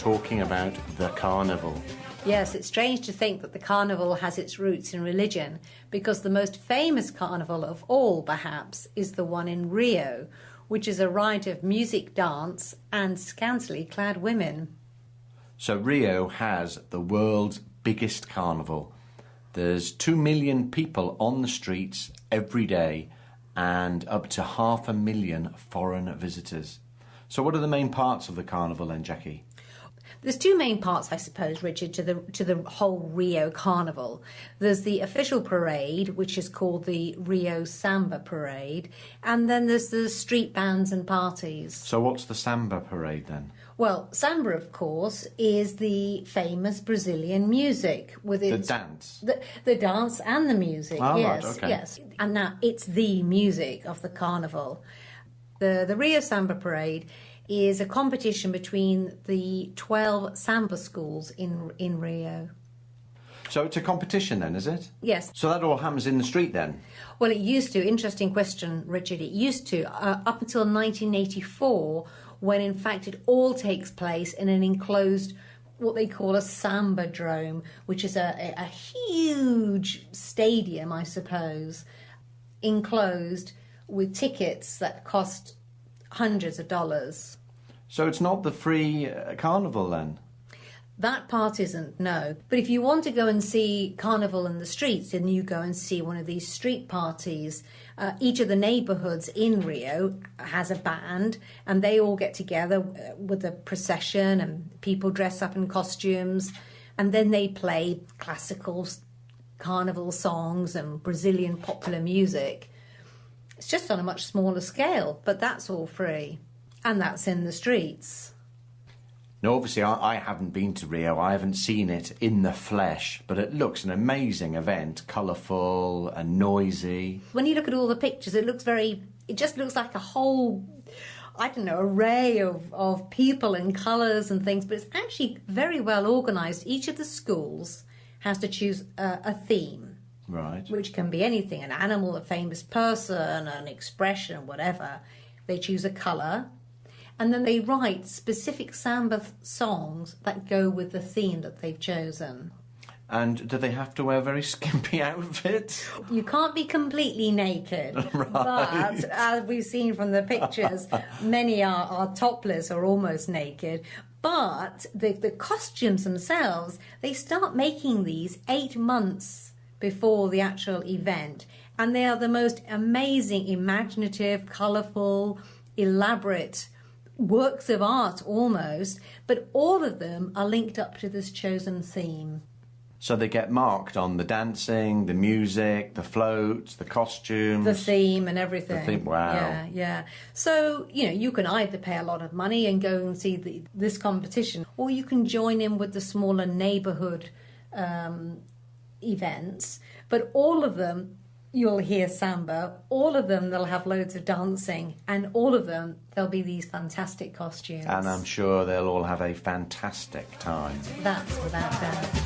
talking about the carnival. Yes, it's strange to think that the carnival has its roots in religion, because the most famous carnival of all, perhaps, is the one in Rio, which is a rite of music, dance and scantily clad women. So Rio has the world's biggest carnival. There's 2 million people on the streets every day and up to 500,000 foreign visitors. So what are the main parts of the carnival then, Jackie? There's two main parts, I suppose, Richard, to the whole Rio Carnival. There's the official parade, which is called the Rio Samba Parade, and then there's the street bands and parties. So what's the Samba Parade then? Well, samba, of course, is the famous Brazilian music with its the dance, the dance and the music. Oh, yes, right, okay. Yes, and now it's the music of the carnival. The Rio Samba Parade is a competition between the 12 samba schools in Rio. So it's a competition then, is it? Yes. So that all happens in the street then? Well, it used to. Interesting question, Richard. It used to, up until 1984, when in fact it all takes place in an enclosed, what they call a samba drome, which is a huge stadium, I suppose, enclosed with tickets that cost hundreds of dollars. So it's not the free carnival then? That part isn't, no. But if you want to go and see carnival in the streets, then you go and see one of these street parties. Each of the neighbourhoods in Rio has a band, and they all get together with a procession, and people dress up in costumes, and then they play classical carnival songs and Brazilian popular music. It's just on a much smaller scale, but that's all free. And that's in the streets. No, obviously I haven't been to Rio. I haven't seen it in the flesh, but it looks an amazing event, colourful and noisy. When you look at all the pictures, it just looks like a whole, I don't know, array of people and colours and things, but it's actually very well organised. Each of the schools has to choose a theme. Right. Which can be anything, an animal, a famous person, an expression, whatever. They choose a colour, and then they write specific samba songs that go with the theme that they've chosen. And do they have to wear very skimpy outfits? You can't be completely naked, Right. But as we've seen from the pictures, many are topless or almost naked. But the costumes themselves, they start making these 8 months before the actual event, and they are the most amazing, imaginative, colourful, elaborate works of art almost, but all of them are linked up to this chosen theme. So they get marked on the dancing, the music, the floats, the costumes, the theme and everything. The theme, wow. Yeah. So, you can either pay a lot of money and go and see this competition, or you can join in with the smaller neighbourhood events, but all of them you'll hear samba, all of them they'll have loads of dancing, and all of them there'll be these fantastic costumes. And I'm sure they'll all have a fantastic time. That's without doubt.